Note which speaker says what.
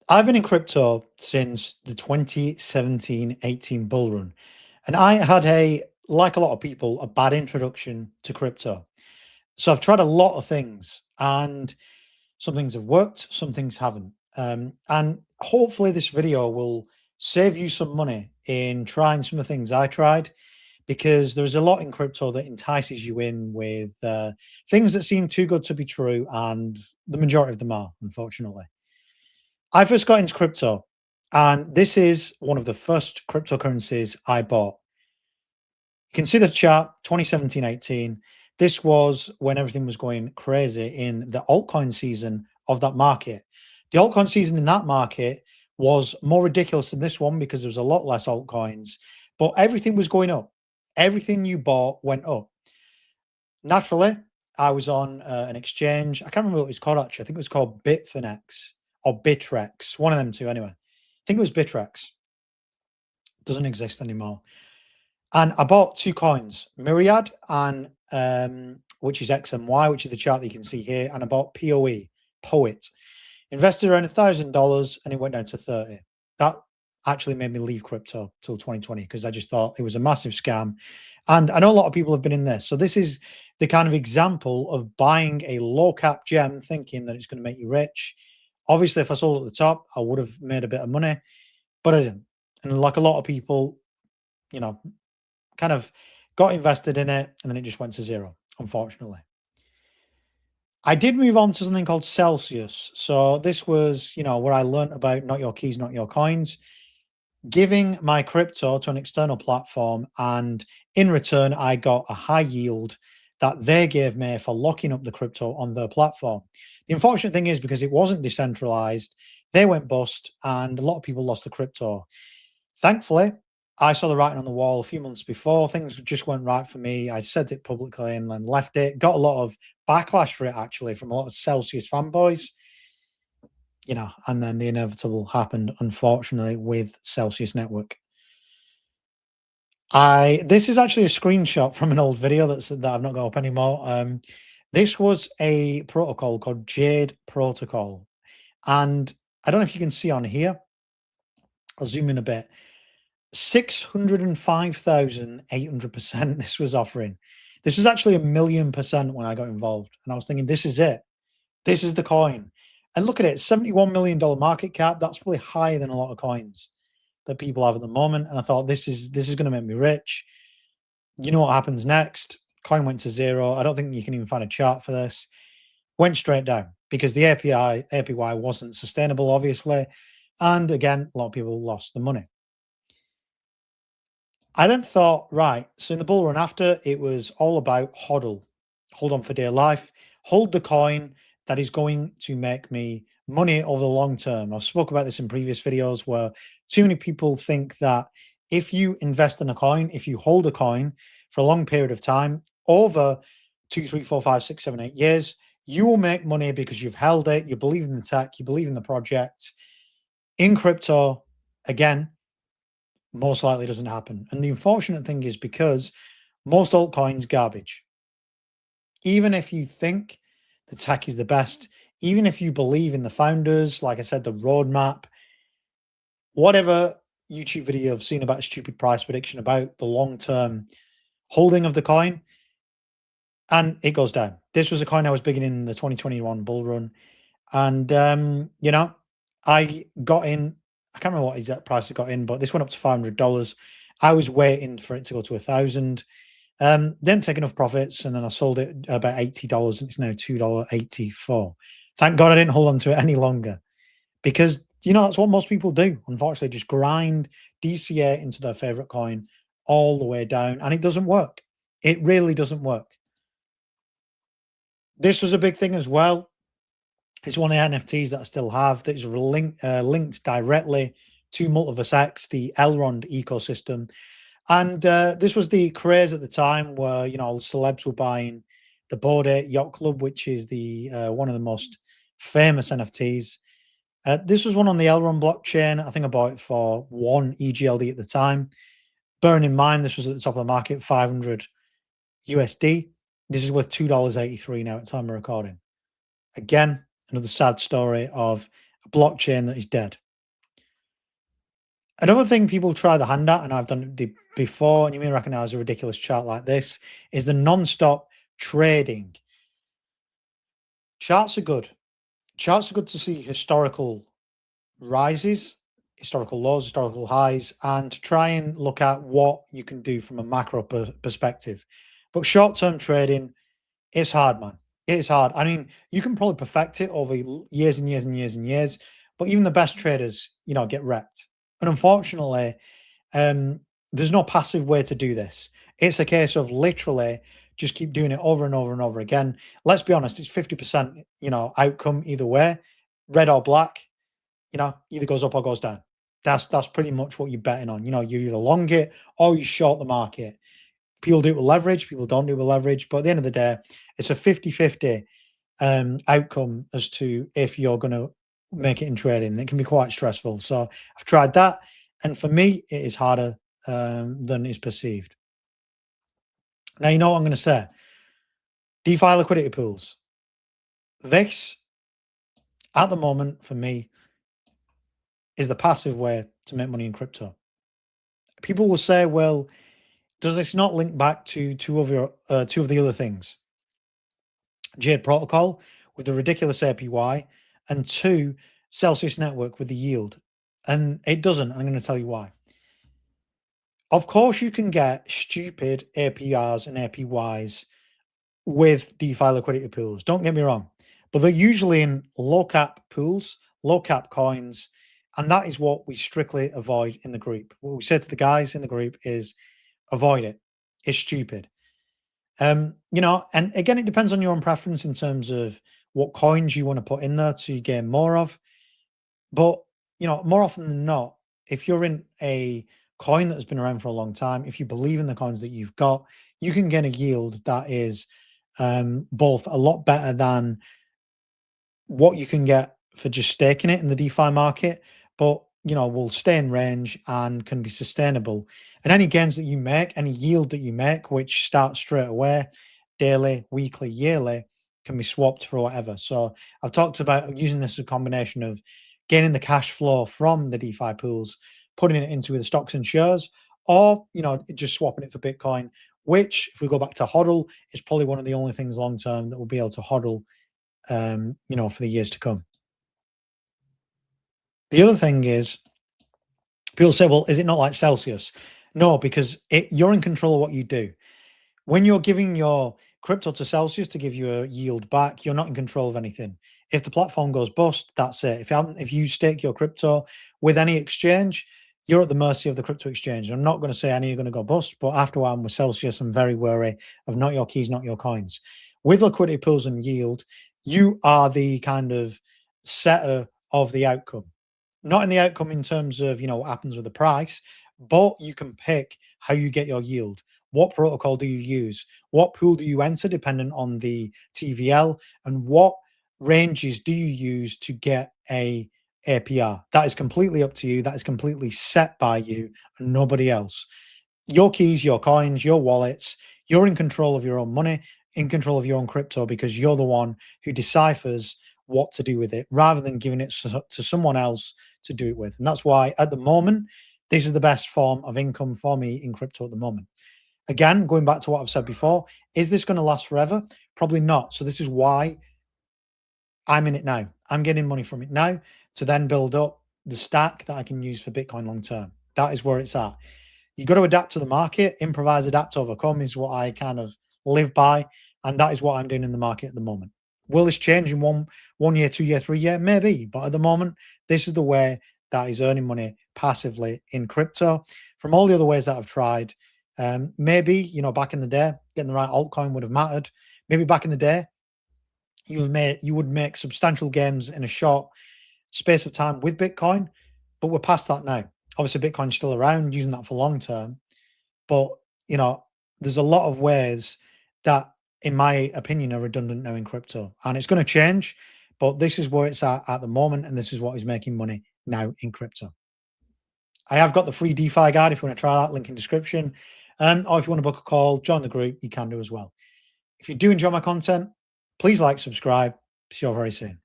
Speaker 1: I've been in crypto since the 2017-18 bull run. And I had like a lot of people, a bad introduction to crypto. So I've tried a lot of things and some things have worked, some things haven't. And hopefully this video will save you some money in trying some of the things I tried, because there's a lot in crypto that entices you in with things that seem too good to be true. And the majority of them are, unfortunately. I first got into crypto, and this is one of the first cryptocurrencies I bought. You can see the chart 2017-18. This was when everything was going crazy in the altcoin season of that market. The altcoin season in that market was more ridiculous than this one because there was a lot less altcoins, but everything was going up. Everything you bought went up. Naturally, I was on an exchange. I can't remember what it was called actually. I think it was called Bitfinex or Bitrex, one of them two anyway. I think it was Bitrex. Doesn't exist anymore. And I bought two coins, Myriad and which is XMY, which is the chart that you can see here, and I bought POE, Poet. Invested around $1,000 and it went down to 30. That actually made me leave crypto till 2020 because I just thought it was a massive scam. And I know a lot of people have been in this. So this is the kind of example of buying a low cap gem thinking that it's going to make you rich. Obviously, if I sold at the top, I would have made a bit of money, but I didn't. And like a lot of people, you know, kind of got invested in it and then it just went to zero, unfortunately. I did move on to something called Celsius. So this was, where I learned about not your keys, not your coins, giving my crypto to an external platform. And in return, I got a high yield that they gave me for locking up the crypto on their platform. The unfortunate thing is because it wasn't decentralized, they went bust and a lot of people lost the crypto. Thankfully, I saw the writing on the wall a few months before. Things just weren't right for me. I said it publicly and then left it. Got a lot of backlash for it, actually, from a lot of Celsius fanboys. And then the inevitable happened, unfortunately, with Celsius Network. This is actually a screenshot from an old video that I've not got up anymore. This was a protocol called Jade Protocol. And I don't know if you can see on here. I'll zoom in a bit. 605,800% this was offering. This was actually 1,000,000% when I got involved. And I was thinking, this is it. This is the coin. And look at it, $71 million market cap. That's probably higher than a lot of coins that people have at the moment. And I thought, this is going to make me rich. You know what happens next? Coin went to zero. I don't think you can even find a chart for this. Went straight down because the APY wasn't sustainable, obviously. And again, a lot of people lost the money. I then thought, right, so in the bull run after, it was all about hodl, hold on for dear life, hold the coin that is going to make me money over the long term. I've spoke about this in previous videos where too many people think that if you invest in a coin, if you hold a coin for a long period of time, over 2, 3, 4, 5, 6, 7, 8 years, you will make money because you've held it, you believe in the tech, you believe in the project. In crypto, again, most likely doesn't happen. And the unfortunate thing is because most altcoins garbage. Even if you think the tech is the best, even if you believe in the founders, like I said, the roadmap, whatever YouTube video I've seen about a stupid price prediction about the long-term holding of the coin, and it goes down. This was a coin I was bigging in the 2021 bull run. And, I got in, I can't remember what exact price I got in, but this went up to $500. I was waiting for it to go to 1,000. Didn't take enough profits, and then I sold it about $80, and it's now $2.84. Thank God I didn't hold on to it any longer, because that's what most people do. Unfortunately, just grind DCA into their favorite coin all the way down, and it doesn't work. It really doesn't work. This was a big thing as well. It's one of the NFTs that I still have that is linked directly to Multiverse X, the Elrond ecosystem. And this was the craze at the time where, all the celebs were buying the Bored Ape Yacht Club, which is the one of the most famous NFTs. This was one on the Elrond blockchain. I think I bought it for 1 EGLD at the time. Bearing in mind, this was at the top of the market, 500 USD. This is worth $2.83 now at time of recording. Again, another sad story of a blockchain that is dead. Another thing people try the hand at, and I've done it before, and you may recognize a ridiculous chart like this, is the non-stop trading. Charts are good. Charts are good to see historical rises, historical lows, historical highs, and to try and look at what you can do from a macro perspective. But short-term trading is hard, man. It is hard. I mean, you can probably perfect it over years and years and years and years, but even the best traders, get wrecked. And unfortunately, um, there's no passive way to do this. It's a case of literally just keep doing it over and over and over again. Let's be honest, it's 50%, outcome either way, red or black, either goes up or goes down. That's pretty much what you're betting on. You either long it or you short the market. People do it with leverage, people don't do it with leverage. But at the end of the day, it's a 50-50 outcome as to if you're going to make it in trading. It can be quite stressful. So I've tried that. And for me, it is harder than is perceived. Now, you know what I'm going to say? DeFi liquidity pools. This, at the moment, for me, is the passive way to make money in crypto. People will say, well, does this not link back to two of the other things? Jade Protocol with the ridiculous APY, and two, Celsius Network with the yield. And it doesn't. I'm going to tell you why. Of course, you can get stupid APRs and APYs with DeFi liquidity pools. Don't get me wrong. But they're usually in low cap pools, low cap coins. And that is what we strictly avoid in the group. What we say to the guys in the group is avoid it. It's stupid. And again, it depends on your own preference in terms of what coins you want to put in there to gain more of. But, more often than not, if you're in a coin that has been around for a long time, if you believe in the coins that you've got, you can get a yield that is both a lot better than what you can get for just staking it in the DeFi market, but will stay in range and can be sustainable. And any gains that you make, any yield that you make, which starts straight away, daily, weekly, yearly, can be swapped for whatever. So I've talked about using this as a combination of gaining the cash flow from the DeFi pools, putting it into the stocks and shares, or just swapping it for Bitcoin, which, if we go back to HODL, is probably one of the only things long term that will be able to HODL, for the years to come. The other thing is, people say, well, is it not like Celsius? No, because you're in control of what you do. When you're giving your crypto to Celsius to give you a yield back, you're not in control of anything. If the platform goes bust, that's it. If you stake your crypto with any exchange, you're at the mercy of the crypto exchange. I'm not going to say any are going to go bust, but after I'm with Celsius, I'm very wary of not your keys, not your coins. With liquidity pools and yield, you are the kind of setter of the outcome. Not in the outcome in terms of, what happens with the price, but you can pick how you get your yield. What protocol do you use? What pool do you enter dependent on the TVL? And what ranges do you use to get a APR? That is completely up to you. That is completely set by you and nobody else. Your keys, your coins, your wallets, you're in control of your own money, in control of your own crypto, because you're the one who deciphers what to do with it rather than giving it to someone else to do it with. And that's why at the moment, this is the best form of income for me in crypto at the moment. Again, going back to what I've said before, is this going to last forever? Probably not. So this is why I'm in it now. I'm getting money from it now to then build up the stack that I can use for Bitcoin long term. That is where it's at. You've got to adapt to the market. Improvise, adapt, overcome is what I kind of live by. And that is what I'm doing in the market at the moment. Will this change in one year, 2 year, 3 year? Maybe. But at the moment, this is the way that is earning money passively in crypto. From all the other ways that I've tried, maybe, back in the day, getting the right altcoin would have mattered. Maybe back in the day, you would make substantial gains in a short space of time with Bitcoin. But we're past that now. Obviously, Bitcoin's still around, using that for long term. But, there's a lot of ways that, in my opinion, are redundant now in crypto. And it's going to change, but this is where it's at the moment, and this is what is making money now in crypto. I have got the free DeFi guide if you want to try that, link in description. Or if you want to book a call, join the group, you can do as well. If you do enjoy my content, please like, subscribe. See you all very soon.